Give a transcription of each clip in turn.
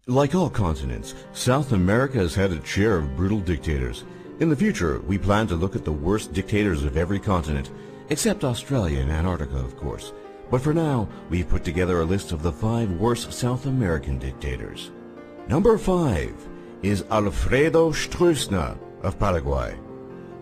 Like all continents, South America has had its share of brutal dictators. In the future, we plan to look at the worst dictators of every continent, except Australia and Antarctica, of course. But for now, we've put together a list of the 5 worst South American dictators. Number 5 is Alfredo Stroessner of Paraguay,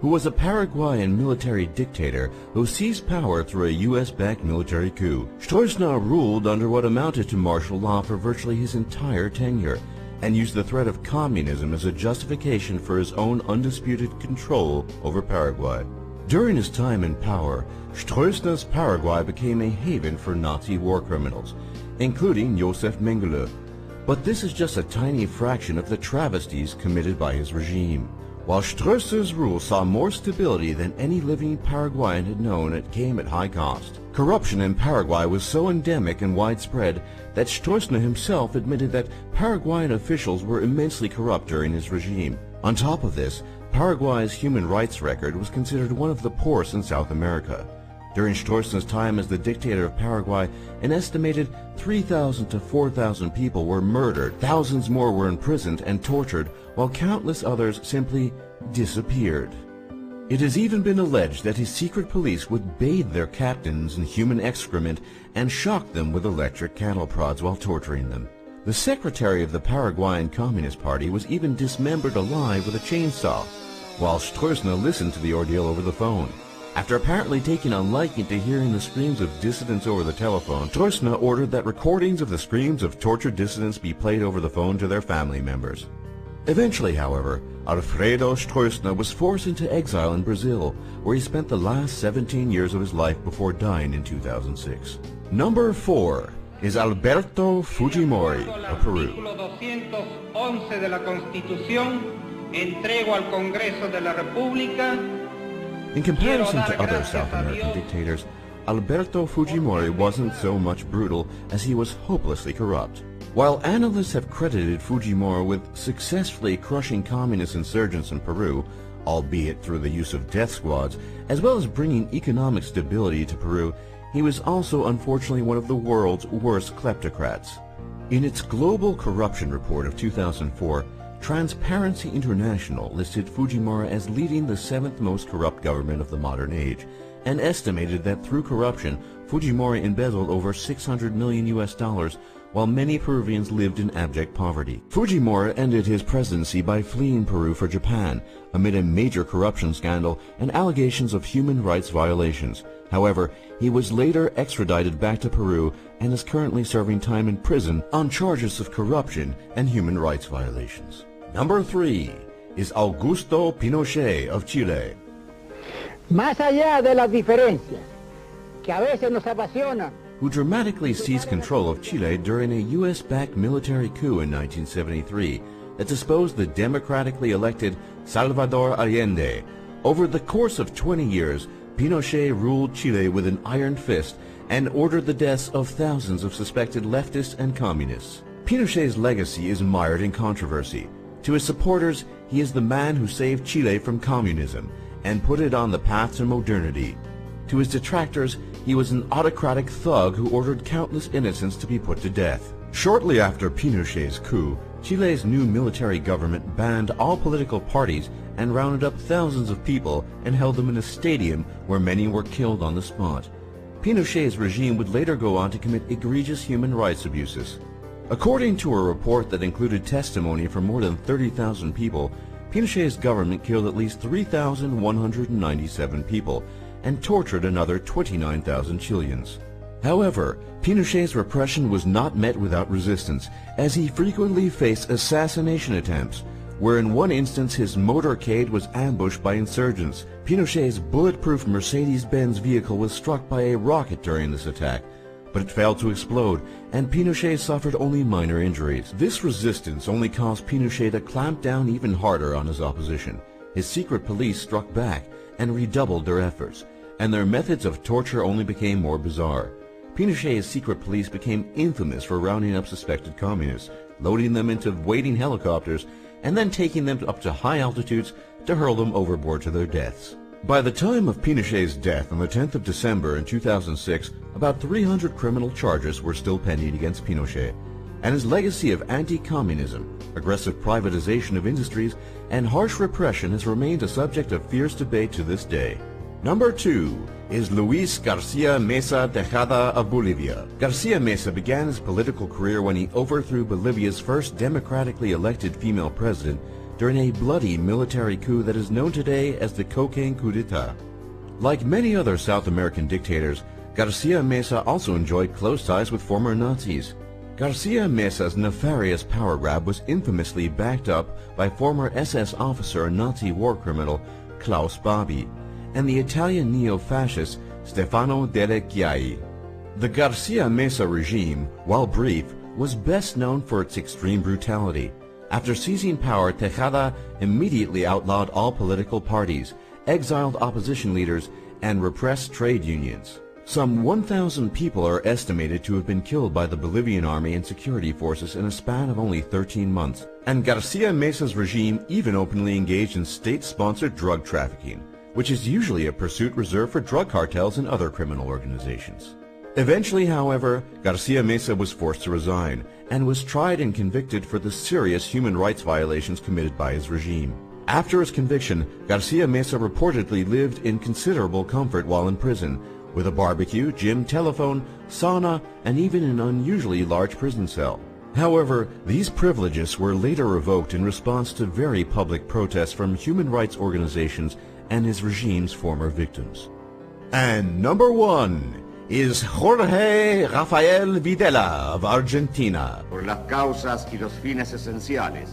who was a Paraguayan military dictator who seized power through a U.S.-backed military coup. Stroessner ruled under what amounted to martial law for virtually his entire tenure, and used the threat of communism as a justification for his own undisputed control over Paraguay. During his time in power, Stroessner's Paraguay became a haven for Nazi war criminals, including Josef Mengele. But this is just a tiny fraction of the travesties committed by his regime. While Stroessner's rule saw more stability than any living Paraguayan had known, it came at high cost. Corruption in Paraguay was so endemic and widespread that Stroessner himself admitted that Paraguayan officials were immensely corrupt during his regime. On top of this, Paraguay's human rights record was considered one of the poorest in South America. During Stroessner's time as the dictator of Paraguay, an estimated 3,000 to 4,000 people were murdered, thousands more were imprisoned and tortured, while countless others simply disappeared. It has even been alleged that his secret police would bathe their captains in human excrement and shock them with electric cattle prods while torturing them. The secretary of the Paraguayan Communist Party was even dismembered alive with a chainsaw, while Stroessner listened to the ordeal over the phone. After apparently taking a liking to hearing the screams of dissidents over the telephone, Stroessner ordered that recordings of the screams of tortured dissidents be played over the phone to their family members. Eventually, however, Alfredo Stroessner was forced into exile in Brazil, where he spent the last 17 years of his life before dying in 2006. Number 4 is Alberto Fujimori of Peru. In comparison to other South American dictators, Alberto Fujimori wasn't so much brutal as he was hopelessly corrupt. While analysts have credited Fujimori with successfully crushing communist insurgents in Peru, albeit through the use of death squads, as well as bringing economic stability to Peru, he was also unfortunately one of the world's worst kleptocrats. In its Global Corruption Report of 2004, Transparency International listed Fujimori as leading the 7th most corrupt government of the modern age, and estimated that through corruption, Fujimori embezzled over $600 million while many Peruvians lived in abject poverty. Fujimori ended his presidency by fleeing Peru for Japan, amid a major corruption scandal and allegations of human rights violations. However, he was later extradited back to Peru and is currently serving time in prison on charges of corruption and human rights violations. Number 3 is Augusto Pinochet of Chile. Más allá de las diferencias que a veces nos apasionan, who dramatically seized control of Chile during a U.S.-backed military coup in 1973 that disposed the democratically elected Salvador Allende. Over the course of 20 years, Pinochet ruled Chile with an iron fist and ordered the deaths of thousands of suspected leftists and communists. Pinochet's legacy is mired in controversy. To his supporters, he is the man who saved Chile from communism and put it on the path to modernity. To his detractors, he was an autocratic thug who ordered countless innocents to be put to death. Shortly after Pinochet's coup, Chile's new military government banned all political parties and rounded up thousands of people and held them in a stadium where many were killed on the spot. Pinochet's regime would later go on to commit egregious human rights abuses. According to a report that included testimony from more than 30,000 people, Pinochet's government killed at least 3,197 people and tortured another 29,000 Chileans. However, Pinochet's repression was not met without resistance, as he frequently faced assassination attempts, where in one instance his motorcade was ambushed by insurgents. Pinochet's bulletproof Mercedes-Benz vehicle was struck by a rocket during this attack, but it failed to explode, and Pinochet suffered only minor injuries. This resistance only caused Pinochet to clamp down even harder on his opposition. His secret police struck back and redoubled their efforts, and their methods of torture only became more bizarre. Pinochet's secret police became infamous for rounding up suspected communists, loading them into waiting helicopters, and then taking them up to high altitudes to hurl them overboard to their deaths. By the time of Pinochet's death on the 10th of December in 2006, about 300 criminal charges were still pending against Pinochet. and his legacy of anti-communism, aggressive privatization of industries, and harsh repression has remained a subject of fierce debate to this day. Number 2 is Luis Garcia Meza Tejada of Bolivia. Garcia Meza began his political career when he overthrew Bolivia's first democratically elected female president during a bloody military coup that is known today as the Cocaine Coup d'etat. Like many other South American dictators, Garcia Meza also enjoyed close ties with former Nazis. Garcia Meza's nefarious power grab was infamously backed up by former SS officer and Nazi war criminal Klaus Barbie and the Italian neo-fascist Stefano Delle Chiaie. The Garcia Meza regime, while brief, was best known for its extreme brutality. After seizing power, Tejada immediately outlawed all political parties, exiled opposition leaders, and repressed trade unions. Some 1,000 people are estimated to have been killed by the Bolivian army and security forces in a span of only 13 months. And Garcia Meza's regime even openly engaged in state-sponsored drug trafficking, which is usually a pursuit reserved for drug cartels and other criminal organizations. Eventually, however, Garcia Meza was forced to resign and was tried and convicted for the serious human rights violations committed by his regime. After his conviction, Garcia Meza reportedly lived in considerable comfort while in prison, with a barbecue, gym, telephone, sauna, and even an unusually large prison cell. However, these privileges were later revoked in response to very public protests from human rights organizations and his regime's former victims. And number 1 is Jorge Rafael Videla of Argentina. Por las causas y los fines esenciales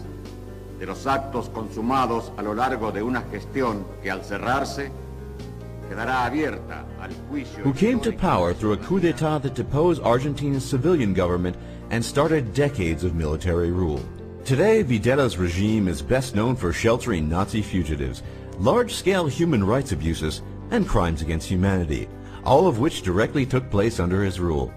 de los actos consumados a lo largo de una gestión que al cerrarse quedará abierta al juicio. Who came to power through a coup d'etat that deposed Argentina's civilian government and started decades of military rule. Today, Videla's regime is best known for sheltering Nazi fugitives, large-scale human rights abuses, and crimes against humanity, all of which directly took place under his rule.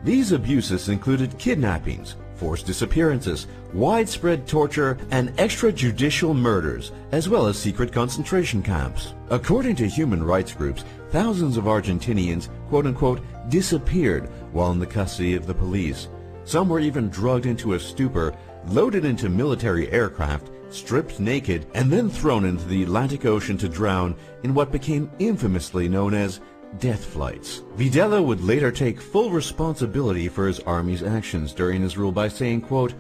These abuses included kidnappings, forced disappearances, widespread torture, and extrajudicial murders, as well as secret concentration camps. According to human rights groups, thousands of Argentinians, quote-unquote, disappeared while in the custody of the police. Some were even drugged into a stupor, loaded into military aircraft, stripped naked, and then thrown into the Atlantic Ocean to drown in what became infamously known as death flights. Videla would later take full responsibility for his army's actions during his rule by saying, quote,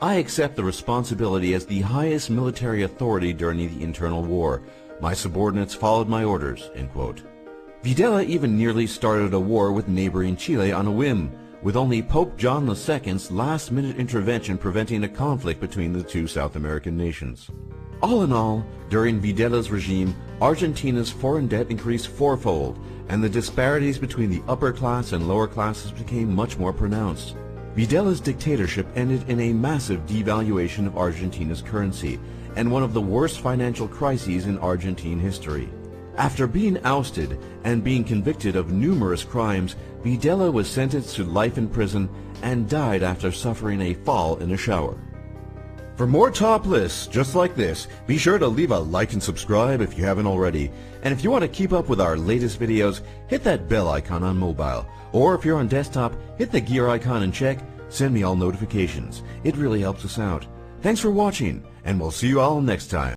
"I accept the responsibility as the highest military authority during the internal war. My subordinates followed my orders," end quote. Videla even nearly started a war with neighboring Chile on a whim, with only Pope John II's last-minute intervention preventing a conflict between the two South American nations. All in all, during Videla's regime, Argentina's foreign debt increased fourfold, and the disparities between the upper class and lower classes became much more pronounced. Videla's dictatorship ended in a massive devaluation of Argentina's currency, and one of the worst financial crises in Argentine history. After being ousted and being convicted of numerous crimes, Videla was sentenced to life in prison and died after suffering a fall in a shower. For more top lists just like this, be sure to leave a like and subscribe if you haven't already. And if you want to keep up with our latest videos, hit that bell icon on mobile. Or if you're on desktop, hit the gear icon and check Send Me All notifications. It really helps us out. Thanks for watching, and we'll see you all next time.